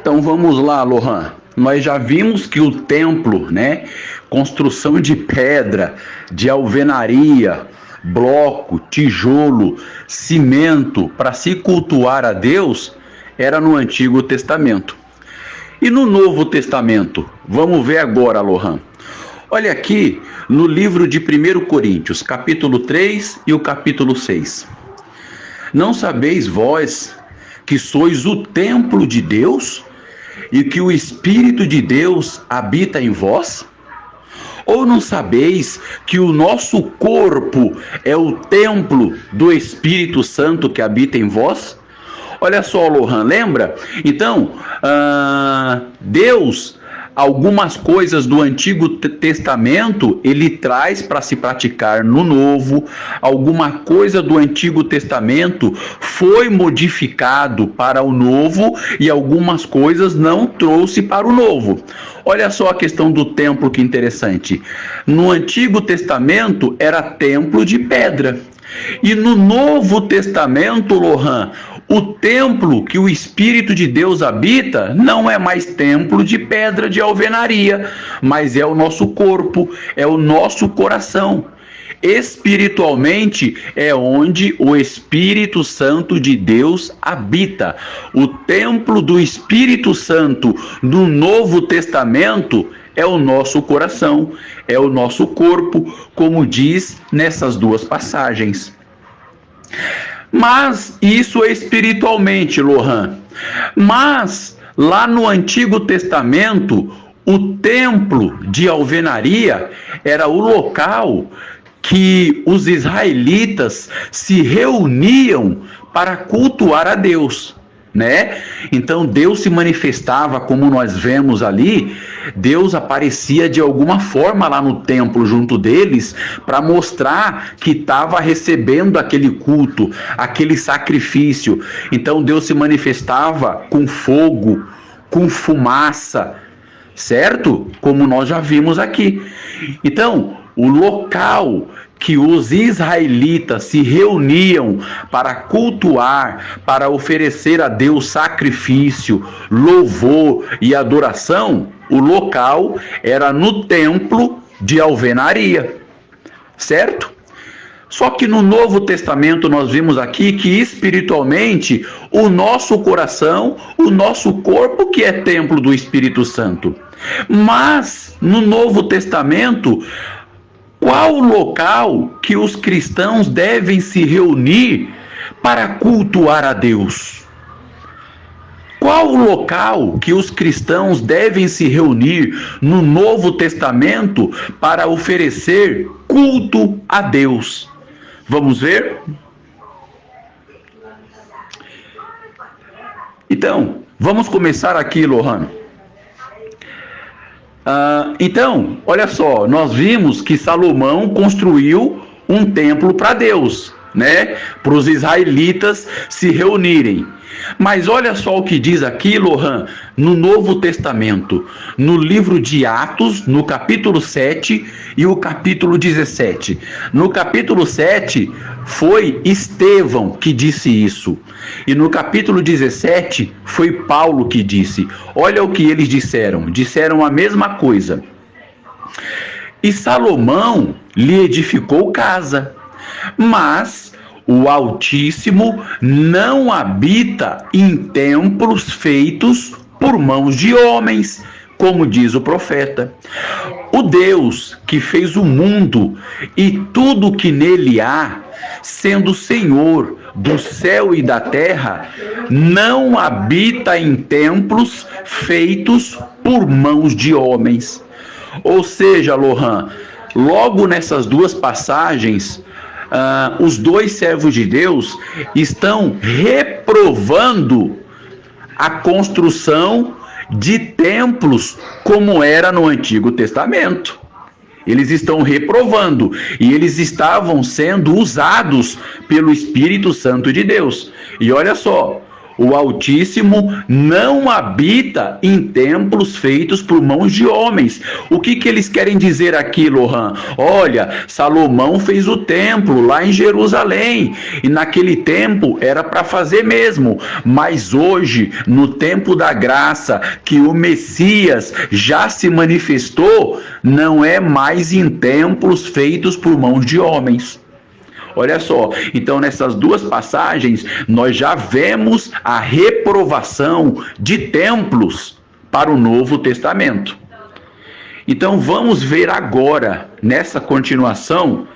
Então vamos lá, Lohan. Nós já vimos que o templo, né, construção de pedra, de alvenaria, bloco, tijolo, cimento, para se cultuar a Deus, era no Antigo Testamento. E no Novo Testamento? Vamos ver agora, Lohan. Olha aqui no livro de 1 Coríntios, capítulo 3 e o capítulo 6. Não sabeis vós que sois o templo de Deus e que o Espírito de Deus habita em vós? Ou não sabeis que o nosso corpo é o templo do Espírito Santo que habita em vós? Olha só, Lohan, lembra? Então, Deus, algumas coisas do Antigo Testamento, ele traz para se praticar no Novo. Alguma coisa do Antigo Testamento foi modificado para o Novo e algumas coisas não trouxe para o Novo. Olha só a questão do templo, que interessante. No Antigo Testamento era templo de pedra. E no Novo Testamento, Lohan, o templo que o Espírito de Deus habita não é mais templo de pedra de alvenaria, mas é o nosso corpo, é o nosso coração. Espiritualmente é onde o Espírito Santo de Deus habita. O templo do Espírito Santo no Novo Testamento é o nosso coração, é o nosso corpo, como diz nessas duas passagens. Mas isso é espiritualmente, Lohan. Mas lá no Antigo Testamento, o templo de alvenaria era o local que os israelitas se reuniam para cultuar a Deus, né? Então Deus se manifestava, como nós vemos ali, Deus aparecia de alguma forma lá no templo junto deles para mostrar que estava recebendo aquele culto, aquele sacrifício. Então Deus se manifestava com fogo, com fumaça, certo? Como nós já vimos aqui. Então, o local que os israelitas se reuniam para cultuar, para oferecer a Deus sacrifício, louvor e adoração, o local era no templo de alvenaria, certo? Só que no Novo Testamento nós vimos aqui que espiritualmente o nosso coração, o nosso corpo que é templo do Espírito Santo. Mas no Novo Testamento, qual o local que os cristãos devem se reunir para cultuar a Deus? Qual o local que os cristãos devem se reunir no Novo Testamento para oferecer culto a Deus? Vamos ver? Então, vamos começar aqui, Lohan. Então, olha só, nós vimos que Salomão construiu um templo para Deus, né? Para os israelitas se reunirem. Mas olha só o que diz aqui, Lohan, no Novo Testamento, no livro de Atos, no capítulo 7 e o capítulo 17. No capítulo 7 foi Estevão que disse isso. E no capítulo 17 foi Paulo que disse. Olha o que eles disseram. Disseram a mesma coisa. E Salomão lhe edificou casa, mas o Altíssimo não habita em templos feitos por mãos de homens, como diz o profeta. O Deus que fez o mundo e tudo que nele há, sendo Senhor do céu e da terra, não habita em templos feitos por mãos de homens. Ou seja, Lohan, logo nessas duas passagens, os dois servos de Deus estão reprovando a construção de templos como era no Antigo Testamento. Eles estão reprovando e eles estavam sendo usados pelo Espírito Santo de Deus. E olha só, O Altíssimo não habita em templos feitos por mãos de homens. O que eles querem dizer aqui, Lohan? Olha, Salomão fez o templo lá em Jerusalém, e naquele tempo era para fazer mesmo, mas hoje, no tempo da graça, que o Messias já se manifestou, não é mais em templos feitos por mãos de homens. Olha só, então nessas duas passagens nós já vemos a reprovação de templos para o Novo Testamento. Então vamos ver agora, nessa continuação,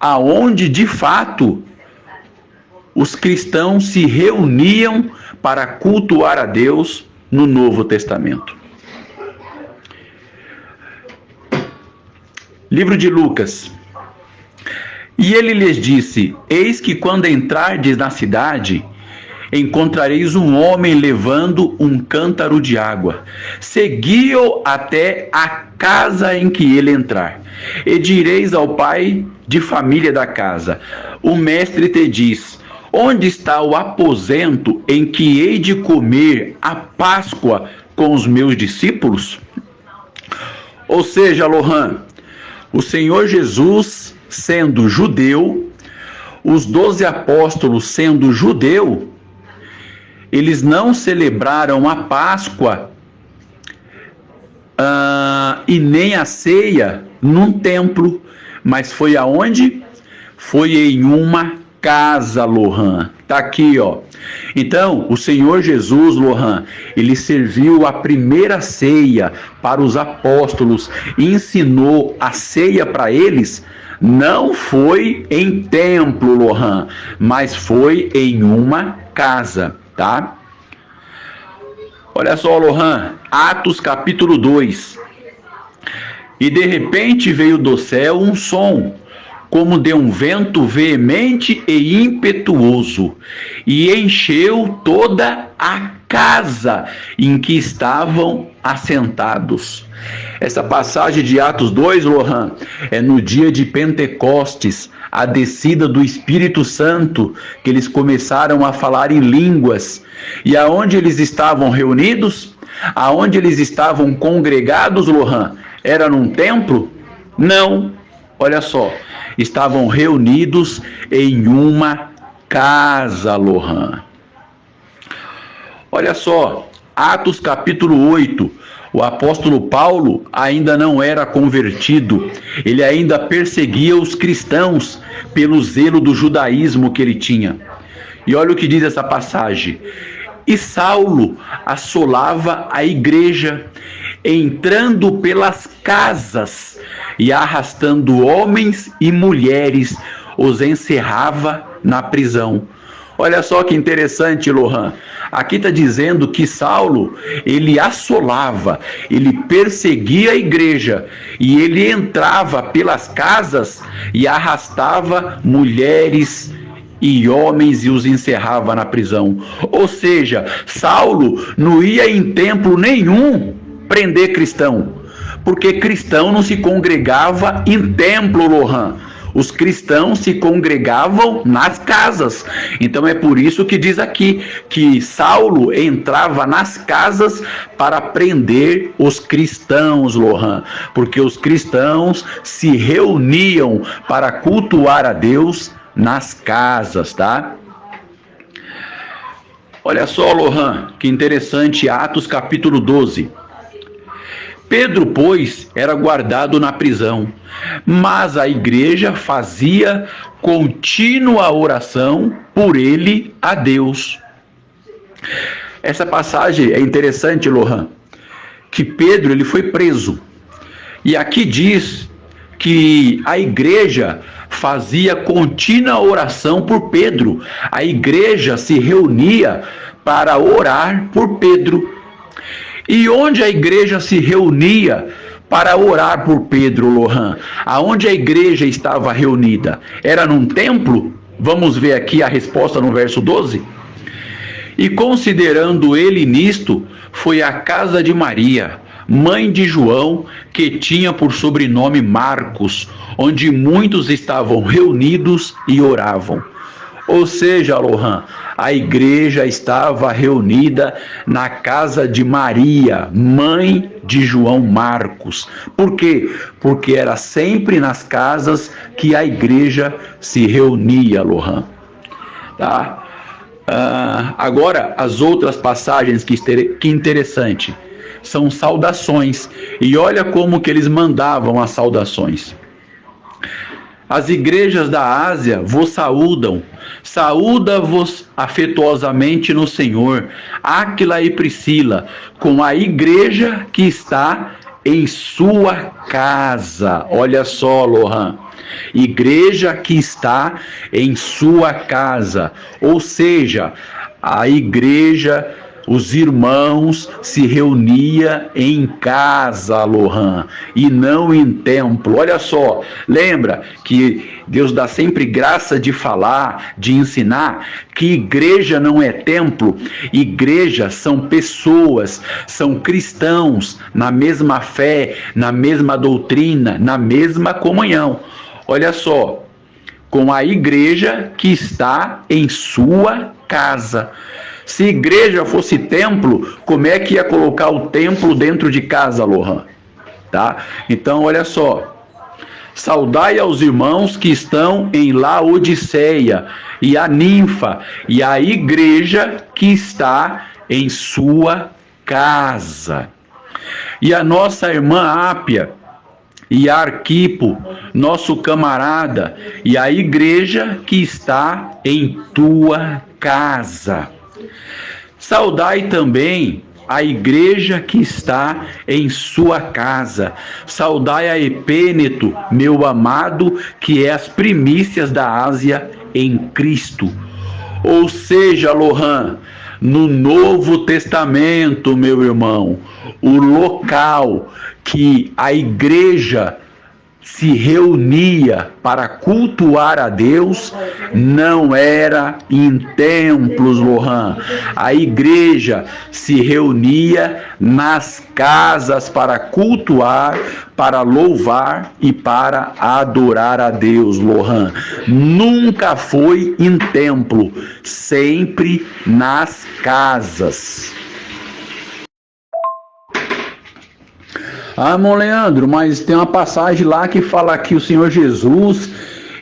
aonde de fato os cristãos se reuniam para cultuar a Deus no Novo Testamento. Livro de Lucas. E ele lhes disse: eis que quando entrardes na cidade, encontrareis um homem levando um cântaro de água. Segui-o até a casa em que ele entrar. E direis ao pai de família da casa: o mestre te diz: onde está o aposento em que hei de comer a Páscoa com os meus discípulos? Ou seja, Lohan, o Senhor Jesus, sendo judeu, os 12 apóstolos sendo judeu, eles não celebraram a Páscoa e nem a ceia num templo, mas foi aonde? Foi em uma casa, Lohan. Tá aqui, ó. Então, o Senhor Jesus, Lohan, ele serviu a primeira ceia para os apóstolos e ensinou a ceia para eles. Não foi em templo, Lohan, mas foi em uma casa, tá? Olha só, Lohan, Atos capítulo 2. E de repente veio do céu um som, como de um vento veemente e impetuoso, e encheu toda a casa em que estavam assentados. Essa passagem de Atos 2, Lohan, é no dia de Pentecostes, a descida do Espírito Santo, que eles começaram a falar em línguas. E aonde eles estavam reunidos? Aonde eles estavam congregados, Lohan? Era num templo? Não. Olha só, estavam reunidos em uma casa, Lohan. Olha só, Atos capítulo 8, o apóstolo Paulo ainda não era convertido, ele ainda perseguia os cristãos pelo zelo do judaísmo que ele tinha. E olha o que diz essa passagem: e Saulo assolava a igreja, entrando pelas casas e arrastando homens e mulheres, os encerrava na prisão. Olha só que interessante, Lohan. Aqui está dizendo que Saulo, ele assolava, ele perseguia a igreja, e ele entrava pelas casas e arrastava mulheres e homens e os encerrava na prisão. Ou seja, Saulo não ia em templo nenhum prender cristão, porque cristão não se congregava em templo, Lohan. Os cristãos se congregavam nas casas. Então é por isso que diz aqui que Saulo entrava nas casas para prender os cristãos, Lohan, porque os cristãos se reuniam para cultuar a Deus nas casas, tá? Olha só, Lohan, que interessante, Atos capítulo 12. Pedro, pois, era guardado na prisão, mas a igreja fazia contínua oração por ele a Deus. Essa passagem é interessante, Lohan, que Pedro ele foi preso. E aqui diz que a igreja fazia contínua oração por Pedro. A igreja se reunia para orar por Pedro. E onde a igreja se reunia para orar por Pedro, Lohan? Aonde a igreja estava reunida? Era num templo? Vamos ver aqui a resposta no verso 12. E considerando ele nisto, foi à casa de Maria, mãe de João, que tinha por sobrenome Marcos, onde muitos estavam reunidos e oravam. Ou seja, Lohan, a igreja estava reunida na casa de Maria, mãe de João Marcos. Por quê? Porque era sempre nas casas que a igreja se reunia, Lohan. Tá? Agora, as outras passagens que interessante, são saudações. E olha como que eles mandavam as saudações. As igrejas da Ásia vos saúdam. Saúda-vos afetuosamente no Senhor, Áquila e Priscila, com a igreja que está em sua casa. Olha só, Lohan. Igreja que está em sua casa. Ou seja, a igreja, os irmãos se reunia em casa, Lohan, e não em templo. Olha só, lembra que Deus dá sempre graça de falar, de ensinar, que igreja não é templo. Igreja são pessoas, são cristãos na mesma fé, na mesma doutrina, na mesma comunhão. Olha só, com a igreja que está em sua casa. Se igreja fosse templo, como é que ia colocar o templo dentro de casa, Lohan? Tá? Então, olha só. Saudai aos irmãos que estão em Laodiceia, e a ninfa, e a igreja que está em sua casa. E a nossa irmã Ápia, e Arquipo, nosso camarada, e a igreja que está em tua casa. Saudai também a igreja que está em sua casa. Saudai a Epêneto, meu amado, que é as primícias da Ásia em Cristo. Ou seja, Lohan, no Novo Testamento, meu irmão, o local que a igreja se reunia para cultuar a Deus não era em templos, Lohan. A igreja se reunia nas casas para cultuar, para louvar e para adorar a Deus, Lohan. Nunca foi em templo, sempre nas casas. Ah, irmão Leandro, mas tem uma passagem lá que fala que o Senhor Jesus,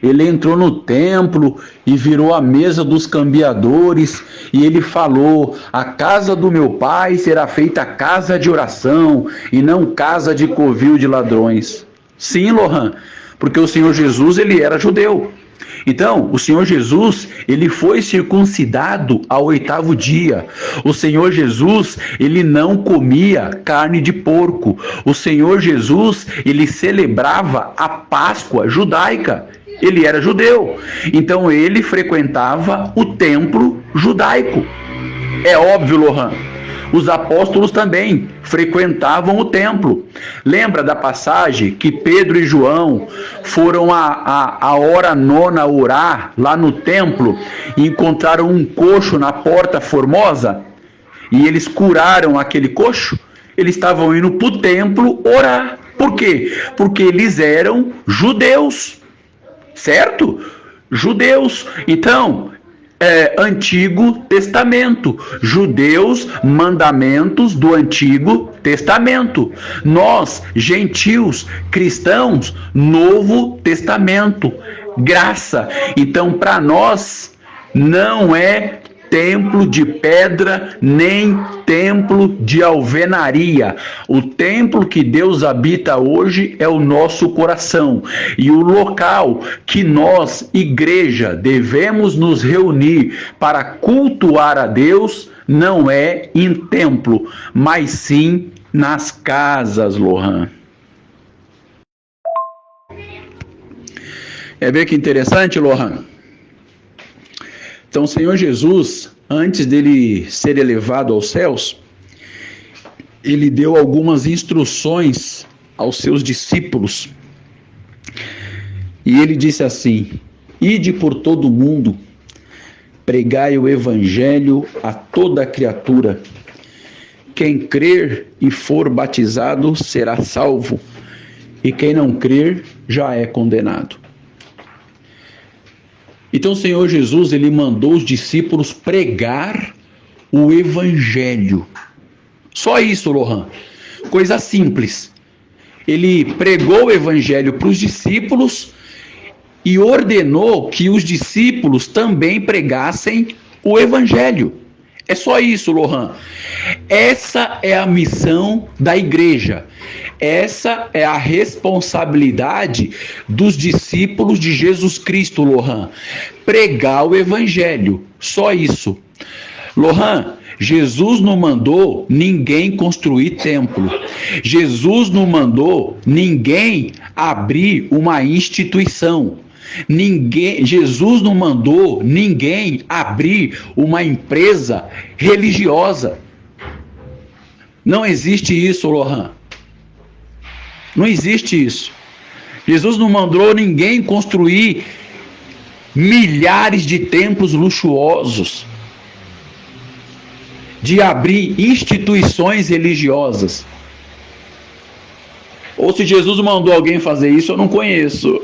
ele entrou no templo e virou a mesa dos cambiadores e ele falou: a casa do meu pai será feita casa de oração e não casa de covil de ladrões. Sim, Lohan, porque o Senhor Jesus, ele era judeu. Então, o Senhor Jesus, ele foi circuncidado ao 8º dia. O Senhor Jesus, ele não comia carne de porco. O Senhor Jesus, ele celebrava a Páscoa judaica. Ele era judeu. Então, ele frequentava o templo judaico. É óbvio, Lohan. Os apóstolos também frequentavam o templo. Lembra da passagem que Pedro e João foram a hora nona orar lá no templo e encontraram um coxo na porta formosa? E eles curaram aquele coxo? Eles estavam indo para o templo orar. Por quê? Porque eles eram judeus, certo? Judeus. Então, Antigo Testamento, judeus, mandamentos do Antigo Testamento. Nós, gentios, cristãos, Novo Testamento, graça. Então, para nós, não é templo de pedra, nem templo de alvenaria. O templo que Deus habita hoje é o nosso coração. E o local que nós, igreja, devemos nos reunir para cultuar a Deus não é em templo, mas sim nas casas, Lohan. Vê que interessante, Lohan? Então, o Senhor Jesus, antes dele ser elevado aos céus, ele deu algumas instruções aos seus discípulos. E ele disse assim: ide por todo o mundo, pregai o evangelho a toda criatura. Quem crer e for batizado será salvo, e quem não crer já é condenado. Então o Senhor Jesus, ele mandou os discípulos pregar o evangelho. Só isso, Lohan. Coisa simples. Ele pregou o evangelho para os discípulos e ordenou que os discípulos também pregassem o evangelho. É só isso, Lohan. Essa é a missão da igreja. Essa é a responsabilidade dos discípulos de Jesus Cristo, Lohan. Pregar o evangelho. Só isso. Lohan, Jesus não mandou ninguém construir templo. Jesus não mandou ninguém abrir uma instituição. Jesus não mandou ninguém abrir uma empresa religiosa. Não existe isso, Lohan. Não existe isso. Jesus não mandou ninguém construir milhares de templos luxuosos, de abrir instituições religiosas. Ou se Jesus mandou alguém fazer isso, eu não conheço.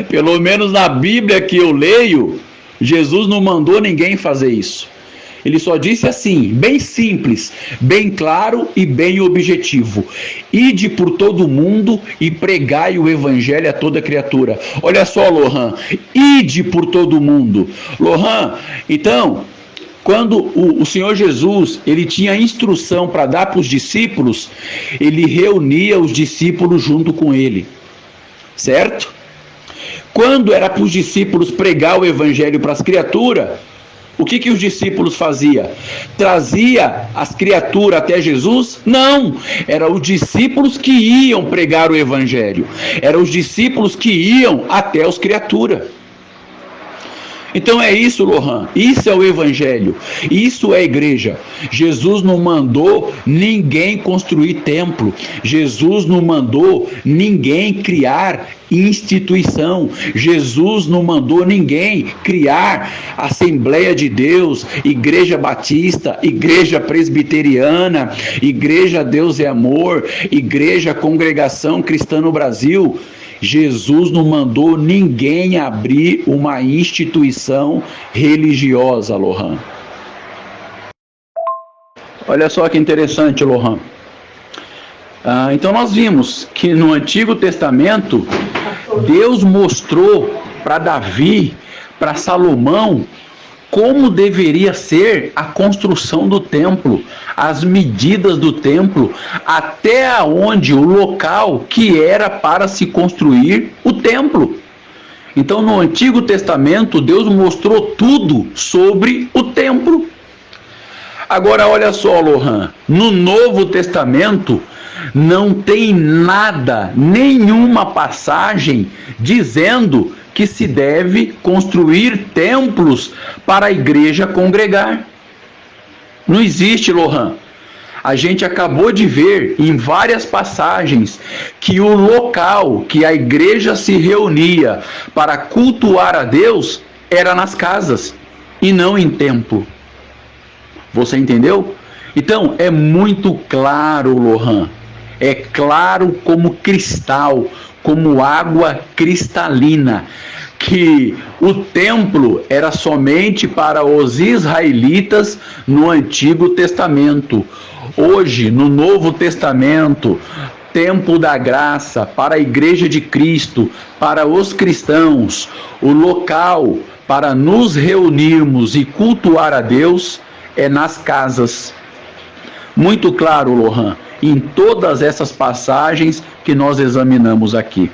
Pelo menos na Bíblia que eu leio, Jesus não mandou ninguém fazer isso. Ele só disse assim, bem simples, bem claro e bem objetivo: ide por todo mundo e pregai o evangelho a toda criatura. Olha só, Lohan, ide por todo mundo. Lohan, então, quando o Senhor Jesus, ele tinha instrução para dar para os discípulos, ele reunia os discípulos junto com ele, certo? Quando era para os discípulos pregar o evangelho para as criaturas, o que os discípulos faziam? Trazia as criaturas até Jesus? Não, eram os discípulos que iam pregar o evangelho, eram os discípulos que iam até as criaturas. Então é isso, Lohan, isso é o evangelho, isso é a igreja. Jesus não mandou ninguém construir templo, Jesus não mandou ninguém criar instituição, Jesus não mandou ninguém criar Assembleia de Deus, Igreja Batista, Igreja Presbiteriana, Igreja Deus é Amor, Igreja Congregação Cristã no Brasil. Jesus não mandou ninguém abrir uma instituição religiosa, Lohan. Olha só que interessante, Lohan. Então nós vimos que no Antigo Testamento, Deus mostrou para Davi, para Salomão, como deveria ser a construção do templo, as medidas do templo, até onde o local que era para se construir o templo. Então, no Antigo Testamento, Deus mostrou tudo sobre o templo. Agora, olha só, Lohan, no Novo Testamento, não tem nada, nenhuma passagem dizendo que se deve construir templos para a igreja congregar. Não existe, Lohan. A gente acabou de ver em várias passagens que o local que a igreja se reunia para cultuar a Deus era nas casas e não em templo. Você entendeu? Então é muito claro, Lohan. É claro como cristal, como água cristalina, que o templo era somente para os israelitas no Antigo Testamento. Hoje, no Novo Testamento, templo da graça para a Igreja de Cristo, para os cristãos, o local para nos reunirmos e cultuar a Deus é nas casas. Muito claro, Lohan, em todas essas passagens que nós examinamos aqui.